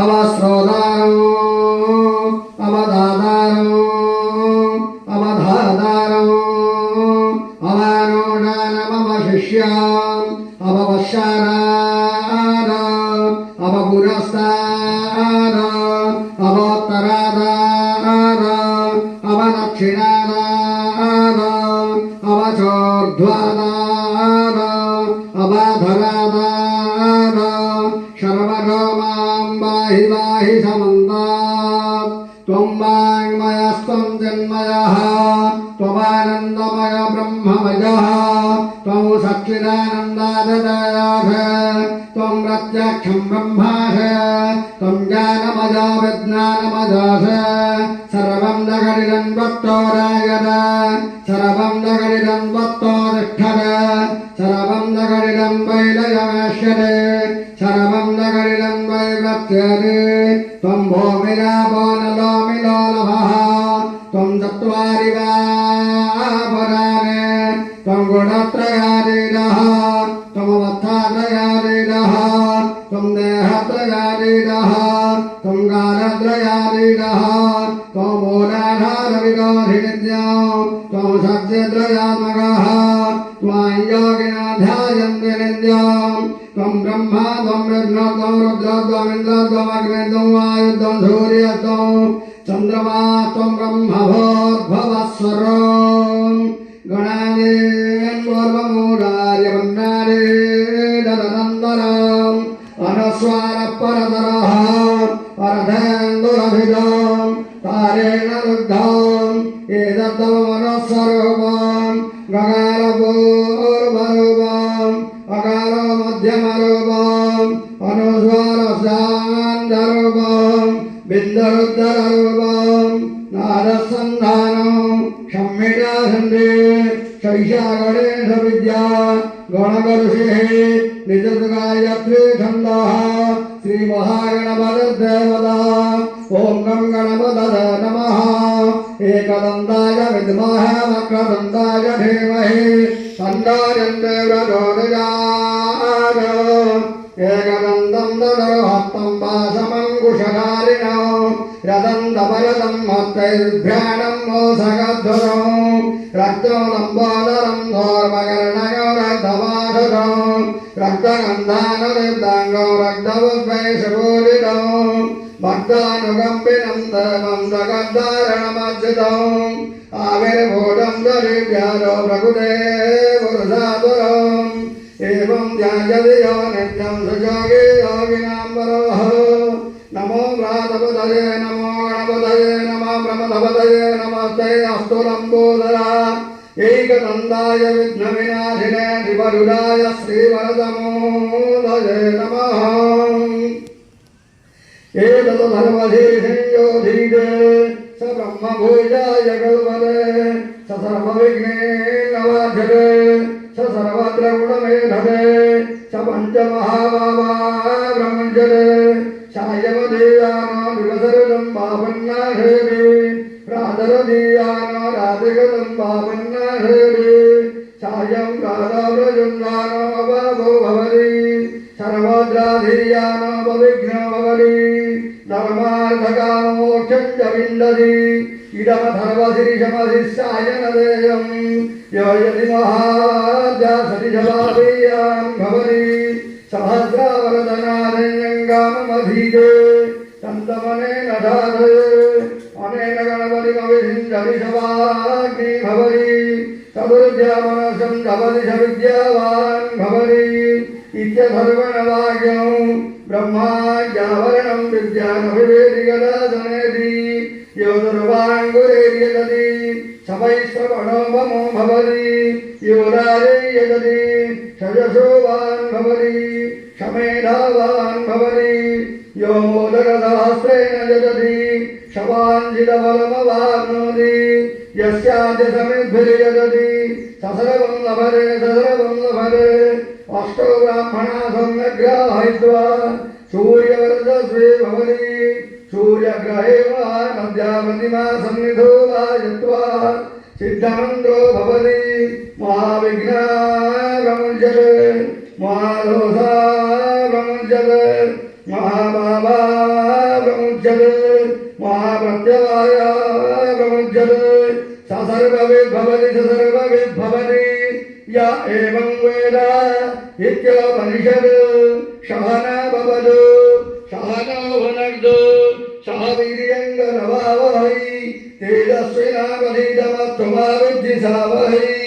अवस्रोदारो अवदादारो अवधादारो अवानोडानमवशिष्याम् अववशारार अवपुरस्तार अवोत्तरादार अवदक्षिणादार अवचोर्ध्वादार अवधरादार सर्वरोमां वाहि वाहि समन्तात् त्वं वाङ्मयस्त्वं जन्मयः त्वमानन्दमय ब्रह्ममयः त्वं सच्चिदानन्दाददायाः त्वं प्रत्यक्षं ब्रह्माः त्वं ज्ञानमय विज्ञानमयः सर्वं जगदिदं त्वत्तोरायत सर्वं जगदिदं त्वत्तोतिष्ठत सर्वं जगदिदं वैलयमेष्यते सर्वं जगदिदं वैवत्यते त्वं भूमिरापो नलो मिलोलभः त्वं चत्वारि पराणे त्वं गुणत्रयादीनः त्वमवस्थात्रयादीनः त्वं देहत्रयादीनः त्वं कालत्रयादीनः त्वं मूलाधारविदोऽधिनित्यं त्वं सत्यत्रयात्मकः त्वां योगिनो ध्यायन्ति नित्यं त्वं ब्रह्मा त्वं विष्णु त्वं रुद्र त्वमिन्द्र त्वमग्नि त्वं वायु त्वं सूर्यः त्वं चन्द्रमा त्वं ब्रह्मभूर्भुवस्वरं गणादेन्वर्वमूढार्यवन्नारे ददनन्दरम् अनुस्वारपरतरः परधेन्दुरभिजं तारेण रुद्धम् एतद्वमनस्वरूपं गगारपूर्वरूपम् अकारमध्यमरूपम् अनुस्वारस्यान्तरूपम् बिन्दरुद्धररूपम् नादसन्धानं संहितासन्धे शैशागणेशविद्या गणगऋषिः निजगायत्री छन्दः श्रीमहागणपतिर्देवता ॐ गं गणपतये नमः एकदन्ताय विद्महे वक्रतुण्डाय धीमहि तन्नो प्रचोदयात् एकदन्तं ददर्हस्तं पाशमङ्कुशधारिणो रदन्तपरदं हस्तैर्भ्याणं मोसगध्वरं रक्तोलम्बोदरं धोर्मकर्णयो रक्तमाधुरं रक्तगन्धानुरुद्धाङ्गो रक्तवद्वैषपूरितं भक्तानुकम्पिनं देवं जगद्धारणमर्जितम् आविर्भूतं दरिव्यारो प्रकृते पुरुषातुरम् एवं ध्यायति यो नित्यं सुयोगी योगिनां वरः नमो व्रातपतये नमो गणपतये नमः ब्रह्मपतये नमस्ते अस्तु लम्बोदरा एकदन्ताय विघ्नविनाशिने श्रीवरुडाय श्रीवरदमोदये नमः एतत् सर्वधीशंयोधीते स ब्रह्मभूजाय कल्पते स सर्वविघ्नेनवाध्यते स सर्वत्र गुणमेधते स पञ्चमहाभावा ब्रह्मञ्जते सायमदीयानो विवसरुदं पापन्नाहेति प्रातरदीयानो रातिगतं पापन्नाहेति सायं प्रातःप्रजुन्दानो अपापो भवति सर्वद्राधीयानो पविघ्नो भवति धर्मार्थकामोक्षं च विन्दति इदमथर्वशिरिशमशिष्यायनदेयं यो यदि महाद्यासतिजलाभीयां भवति सहस्रावरदनादयङ्गामधीते तन्तमनेन धारये अनेन गणपतिमविषिञ्चति शवाग्नि भवति चतुर्भ्यामनसं भवति स विद्यावान् भवति इत्यथर्वणवाक्यं ब्रह्माज्ञावरणं विद्यानभिवेदिकदासनेति यो दुर्वाङ्गुरेर्यजति सवैश्रवणो ममो भवति यो राजेयजति सजसोवान् भवति समेधावान् भवति यो मोदकसहस्रेण यजति शवाञ्जितबलमवाप्नोति यस्याद्य समिद्भिर्यजति ससर्वं लभते अष्टो ब्राह्मणा सम्यग्राहयित्वा सूर्यवर्चस्वी भवति सूर्यग्रहे वा नद्यावतिमा सन्निधो वायत्वा सिद्धमन्त्रो भवति महाविघ्ना प्रमुच्यते महादोषा प्रमुच्यते महापापा प्रमुच्यते महाप्रत्यवायागमुच्यते स सर्वविद्भवति स सर्वविद्भवति य एवं वेद इत्योपनिषत् सहन भवतु सहनो भुनक्तु सह वीर्यं करवावहै तेजस्विनावधीतमस्तु मा विद्विषावहै